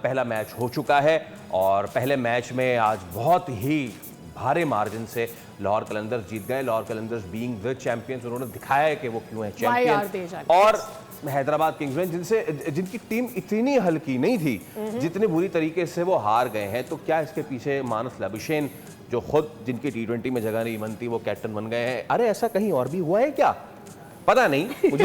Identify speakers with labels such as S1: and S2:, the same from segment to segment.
S1: पहला मैच हो चुका है और पहले मैच में आज बहुत ही भारी मार्जिन से लाहौर कलंदर्स जीत गए। Lahore Qalandars being the champions, उन्होंने दिखाया है कि वो क्यों है चैंपियन। और हैदराबाद किंग्स जिनकी टीम इतनी हल्की नहीं थी, जितने बुरी तरीके से वो हार गए हैं, तो क्या इसके पीछे मानस लाबुशेन जो खुद जिनकी T20 में जगह नहीं बनती वो कैप्टन बन गए हैं? अरे ऐसा कहीं और भी हुआ है क्या? पता नहीं मुझे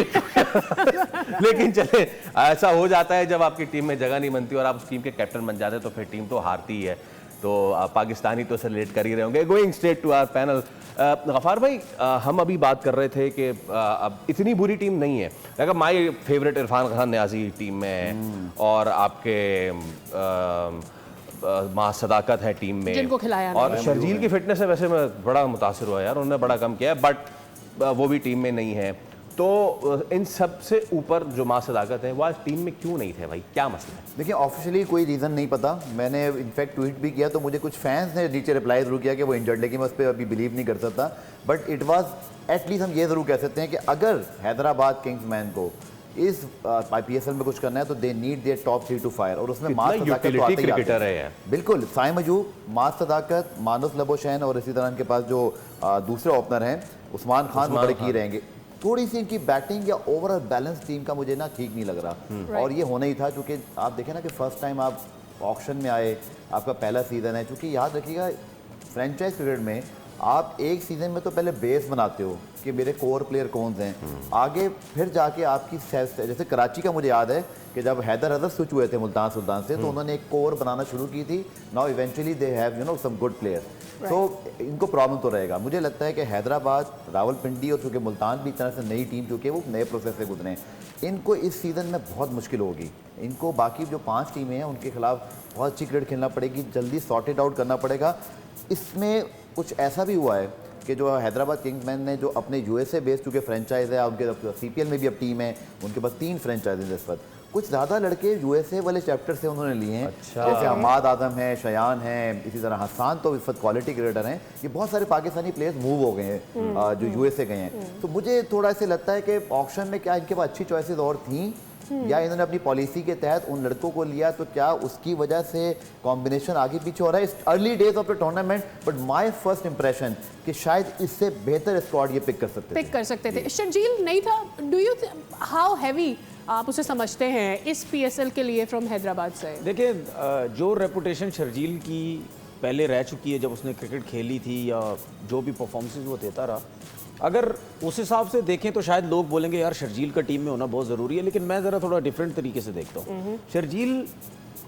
S1: लेकिन चले, ऐसा हो जाता है जब आपकी टीम में जगह नहीं बनती और आप उस टीम के कैप्टन बन जाते हैं तो फिर टीम तो हारती ही है। तो पाकिस्तानी तो सेलिब्रेट कर ही रहे होंगे। Going straight to our panel, Gaffar bhai, हम अभी बात कर रहे थे कि अब इतनी बुरी टीम नहीं है। Like my favourite Irfan Khan Niazi team में है और आपके मां सदाकत है टीम में, जिनको खिलाया, और शर्जील की फिटनेस से वैसे मैं बड़ा मुतासिर हुआ यार, उन्होंने बड़ा कम किया है, बट वो भी टीम में नहीं है। तो इन सब से ऊपर जो मां सदाकत है वो आज टीम में क्यों नहीं थे भाई, क्या मसला है?
S2: देखिए, ऑफिशियली कोई रीज़न नहीं पता। मैंने इनफैक्ट ट्वीट भी किया तो मुझे कुछ फैंस ने नीचे रिप्लाई ज़रूर किया कि वो इंजर्ड, लेकिन मैं उस पर अभी बिलीव नहीं कर सकता। बट इट वाज एटलीस्ट हम ये ज़रूर कह सकते हैं कि अगर हैदराबाद किंग्समैन को इस IPSL में कुछ करना है तो they need their top 3 to fire, और उसमें मास सदाकत तो आते ही आते हैं। बिल्कुल, साइम अयूब, मास सदाकत, मानस लाबुशेन और इसी तरह इनके पास जो दूसरे ओपनर हैं उस्मान खान वो बड़े की रहेंगे। थोड़ी सी इनकी बैटिंग या ओवरऑल बैलेंस टीम का मुझे ना ठीक नहीं लग रहा, और ये होना ही था क्योंकि आप देखें ना कि फर्स्ट टाइम आप ऑक्शन में आए, आपका पहला सीज़न है। क्योंकि याद रखिएगा, फ्रेंचाइज क्रिकेट में आप एक सीज़न में तो पहले बेस बनाते हो कि मेरे कोर प्लेयर कौन से हैं, आगे फिर जाके आपकी जैसे कराची का मुझे याद है कि जब हैदर हजरत स्विच हुए थे मुल्तान सुल्तान से, तो उन्होंने एक कोर बनाना शुरू की थी। Now eventually they have some good player. तो इनको प्रॉब्लम तो रहेगा। मुझे लगता है कि हैदराबाद, रावलपिंडी और चूँकि मुल्तान भी एक तरह से नई टीम, क्योंकि वो नए प्रोसेस से गुजरे हैं, इनको इस सीज़न में बहुत मुश्किल होगी। इनको बाकी जो 5 टीमें हैं उनके खिलाफ बहुत अच्छी क्रिकेट खेलना पड़ेगी, जल्दी सॉर्टेड आउट करना पड़ेगा। इसमें कुछ ऐसा भी हुआ है कि जो हैदराबाद किंग्समैन ने जो अपने USA बेस्ड चूँकि फ्रेंचाइज है, उनके CPL में भी अब टीम है, उनके पास 3 फ्रेंचाइज इस वक्त, कुछ ज़्यादा लड़के USA वाले चैप्टर से उन्होंने लिए हैं। अच्छा। जैसे हमाद आदम है, शयान है, इसी तरह हसान तो इस वक्त क्वालिटी क्रिकेटर हैं। ये बहुत सारे पाकिस्तानी प्लेयर्स मूव हो गए हैं जो USA गए हैं। तो मुझे थोड़ा ऐसे लगता है कि ऑक्शन में क्या इनके पास अच्छी चॉइसेस और थी, या इन्होंने अपनी पॉलिसी के तहत उन लड़कों को लिया, तो क्या उसकी वजह से कॉम्बिनेशन आगे पीछे हो रहा है इस early days of the tournament. But my first impression कि शायद इससे बेहतर स्क्वाड ये पिक कर सकते थे।
S3: शर्जील नहीं था। डू यू हाउ हैवी आप उसे समझते हैं इस PSL के लिए फ्रॉम हैदराबाद से?
S4: देखिए, जो रेपुटेशन शर्जील की पहले रह चुकी है जब उसने क्रिकेट खेली थी, या जो भी परफॉर्मेंसेज वो देता रहा, अगर उस हिसाब से देखें तो शायद लोग बोलेंगे यार शर्जील का टीम में होना बहुत ज़रूरी है। लेकिन मैं ज़रा थोड़ा डिफरेंट तरीके से देखता हूँ। शर्जील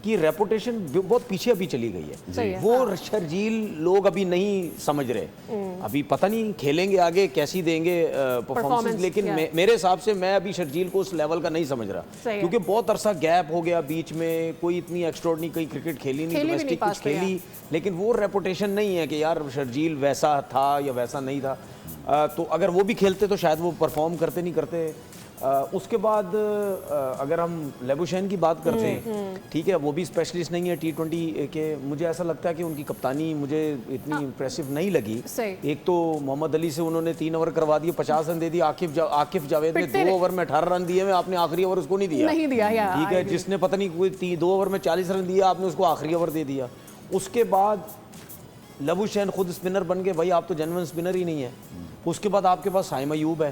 S4: की रेपुटेशन बहुत पीछे अभी चली गई है। वो शर्जील लोग अभी नहीं समझ रहे। अभी पता नहीं खेलेंगे आगे कैसी देंगे परफॉर्मेंस, लेकिन मेरे हिसाब से मैं अभी शर्जील को उस लेवल का नहीं समझ रहा, क्योंकि बहुत अरसा गैप हो गया बीच में, कोई इतनी एक्स्ट्राऑर्डिनरी कहीं क्रिकेट खेली नहीं, डोमेस्टिक कुछ खेली, लेकिन वो रेपुटेशन नहीं है कि यार शर्जील वैसा था या वैसा नहीं था। तो अगर वो भी खेलते तो शायद वो परफॉर्म करते नहीं करते। उसके बाद अगर हम लाबुशेन की बात करते हैं, ठीक है, वो भी स्पेशलिस्ट नहीं है T20 के। मुझे ऐसा लगता है कि उनकी कप्तानी मुझे इतनी इम्प्रेसिव नहीं लगी। एक तो मोहम्मद अली से उन्होंने 3 ओवर करवा दिए, 50 रन दे दिए। आकिफ जावेद ने 2 ओवर में 18 रन दिए, आपने आखिरी ओवर उसको नहीं दिया। ठीक है, जिसने पता नहीं कोई 2 ओवर में 40 रन दिया, आपने उसको आखिरी ओवर दे दिया। उसके बाद लाबुशेन खुद स्पिनर बन गए। भाई आप तो जेन्युइन स्पिनर ही नहीं है। उसके बाद आपके पास साइम अयूब है,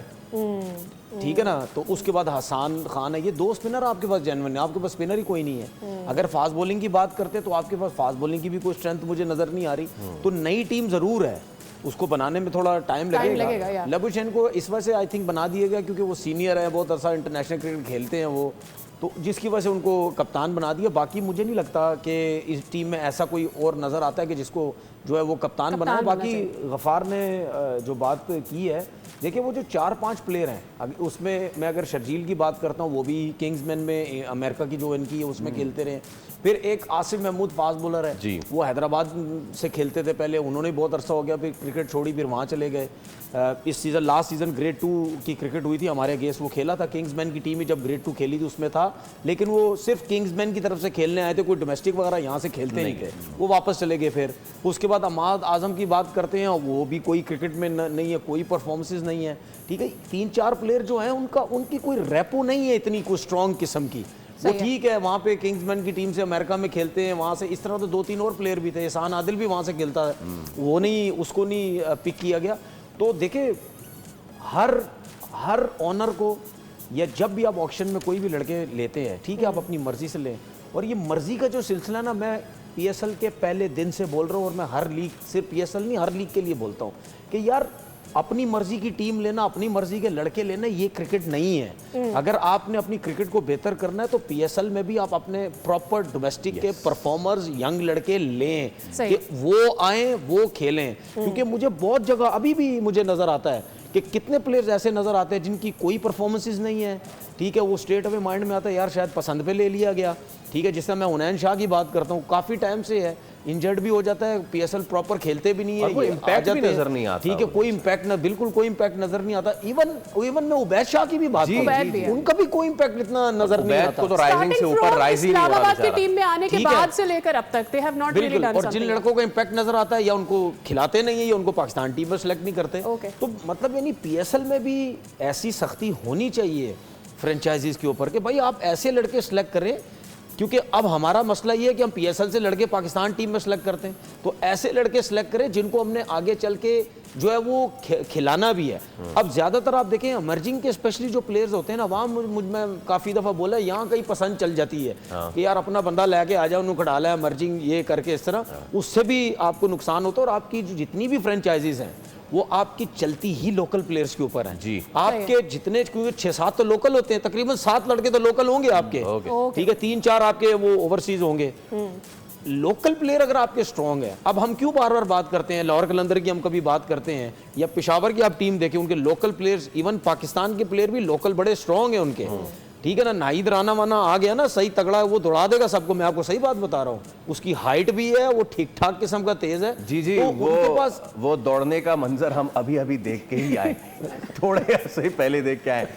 S4: ठीक है ना, तो उसके बाद हसान खान है। ये 2 स्पिनर आपके पास जेन्युइन है, आपके पास स्पिनर ही कोई नहीं है। अगर फास्ट बॉलिंग की बात करते तो आपके पास फास्ट बॉलिंग की भी कोई स्ट्रेंथ मुझे नजर नहीं आ रही। तो नई टीम जरूर है, उसको बनाने में थोड़ा टाइम लगेगा। लाबुशेन को इस वजह से आई थिंक बना दिया गया क्योंकि वो सीनियर है, बहुत अरसा इंटरनेशनल क्रिकेट खेलते हैं वो, तो जिसकी वजह से उनको कप्तान बना दिया। बाकी मुझे नहीं लगता कि इस टीम में ऐसा कोई और नज़र आता है कि जिसको जो है वो कप्तान बनाए। बाकी गफ़ार ने जो बात की है, देखिए वो जो 4-5 प्लेयर हैं, उसमें मैं अगर शर्जील की बात करता हूँ, वो भी किंग्समैन में अमेरिका की जो इनकी है उसमें खेलते रहे। फिर एक आसिफ महमूद फास्ट बॉलर है, वो हैदराबाद से खेलते थे पहले, उन्होंने बहुत अरसा हो गया फिर क्रिकेट छोड़ी, फिर वहाँ चले गए। इस सीज़न लास्ट सीज़न ग्रेड 2 की क्रिकेट हुई थी हमारे अगेंस्ट, वो खेला था। किंग्समैन की टीम में जब ग्रेड 2 खेली थी उसमें था, लेकिन वो सिर्फ किंग्समैन की तरफ से खेलने आए थे, कोई डोमेस्टिक वगैरह यहाँ से खेलते नहीं थे, वो वापस चले गए। फिर उसके बाद हमाद आजम की बात करते हैं, वो भी कोई क्रिकेट में नहीं है, कोई परफॉर्मेंसेज नहीं है। ठीक है, 3-4 प्लेयर जो हैं उनकी कोई रेपो नहीं है इतनी कोई स्ट्रॉन्ग किस्म की। वो ठीक है, वहाँ पे किंग्समैन की टीम से अमेरिका में खेलते हैं, वहाँ से इस तरह तो 2-3 और प्लेयर भी थे, एहसान आदिल भी वहाँ से खेलता है, वो नहीं, उसको नहीं पिक किया गया। तो देखिए हर ऑनर को, या जब भी आप ऑक्शन में कोई भी लड़के लेते हैं, ठीक है, आप अपनी मर्जी से लें, और ये मर्जी का जो सिलसिला ना, मैं पीएसएल के पहले दिन से बोल रहा हूँ, और मैं हर लीग, सिर्फ पीएसएल नहीं, हर लीग के लिए बोलता हूँ कि यार अपनी मर्जी की टीम लेना, अपनी मर्जी के लड़के लेना, ये क्रिकेट नहीं है। अगर आपने अपनी क्रिकेट को बेहतर करना है तो पीएसएल में भी आप अपने प्रॉपर डोमेस्टिक के परफॉर्मर्स, यंग लड़के लें कि वो आए, वो खेलें। क्योंकि मुझे बहुत जगह अभी भी मुझे नजर आता है कि कितने प्लेयर्स ऐसे नजर आते हैं जिनकी कोई परफॉर्मेंसेस नहीं है, ठीक है, वो स्ट्रेट अवे माइंड में आता है यार शायद पसंद पे ले लिया गया, ठीक है। जिससे मैं उनैन शाह की बात करता हूँ, काफ़ी टाइम से है, इंजर्ड भी हो जाता है, पीएसएल प्रॉपर खेलते भी नहीं है,
S1: कोई इम्पैक्ट भी नजर नहीं आता,
S4: ठीक है, कोई इम्पैक्ट ना, बिल्कुल कोई इम्पैक्ट नजर नहीं आता। इवन मैं उबैद शाह की भी बात करूं, उनका भी कोई इम्पैक्ट इतना नजर नहीं आता।
S1: तो राइजिंग से ऊपर राइज ही नहीं हो रहा
S3: इस्लामाबाद की टीम में आने के बाद से लेकर अब तक they have not really done something.
S4: और जिन लड़कों का इम्पैक्ट नजर आता है, या उनको खिलाते नहीं है, या उनको पाकिस्तान टीम में सेलेक्ट नहीं करते, तो मतलब यानी पीएसएल में भी ऐसी सख्ती होनी चाहिए फ्रेंचाइजीज के ऊपर कि भाई आप ऐसे लड़के सेलेक्ट करें, क्योंकि अब हमारा मसला ये है कि हम पीएसएल से लड़के पाकिस्तान टीम में सेलेक्ट करते हैं, तो ऐसे लड़के सेलेक्ट करें जिनको हमने आगे चल के जो है वो खिलाना भी है। अब ज़्यादातर आप देखें इमर्जिंग के स्पेशली जो प्लेयर्स होते हैं ना, वहाँ मैं काफ़ी दफ़ा बोला, यहाँ कहीं पसंद चल जाती है कि यार अपना बंदा लेके आ जाओ, उन्होंने खड़ा है इमर्जिंग ये करके, इस तरह उससे भी आपको नुकसान होता है। और आपकी जितनी भी फ्रेंचाइजीज हैं वो आपकी चलती ही लोकल प्लेयर्स के ऊपर है जी। आपके जितने, क्योंकि 6-7 तो लोकल होते हैं, तकरीबन 7 लड़के तो लोकल होंगे आपके, ठीक है, 3-4 आपके वो ओवरसीज होंगे। लोकल प्लेयर अगर आपके स्ट्रॉन्ग है, अब हम क्यों बार बार बात करते हैं लाहौर कलंदर की, हम कभी बात करते हैं, या पेशावर की आप टीम देखें, उनके लोकल प्लेयर्स, इवन पाकिस्तान के प्लेयर भी लोकल बड़े स्ट्रॉन्ग है उनके, ठीक है ना। नाहिद राना वाना आ गया ना, सही तगड़ा, वो दौड़ा देगा सबको, मैं आपको सही बात बता रहा हूँ, उसकी हाइट भी है, वो ठीक ठाक किस्म का तेज है
S1: जी जी।
S4: तो
S1: वो दौड़ने का मंजर हम अभी अभी देख के ही आए थोड़े ऐसे ही पहले देख के आए।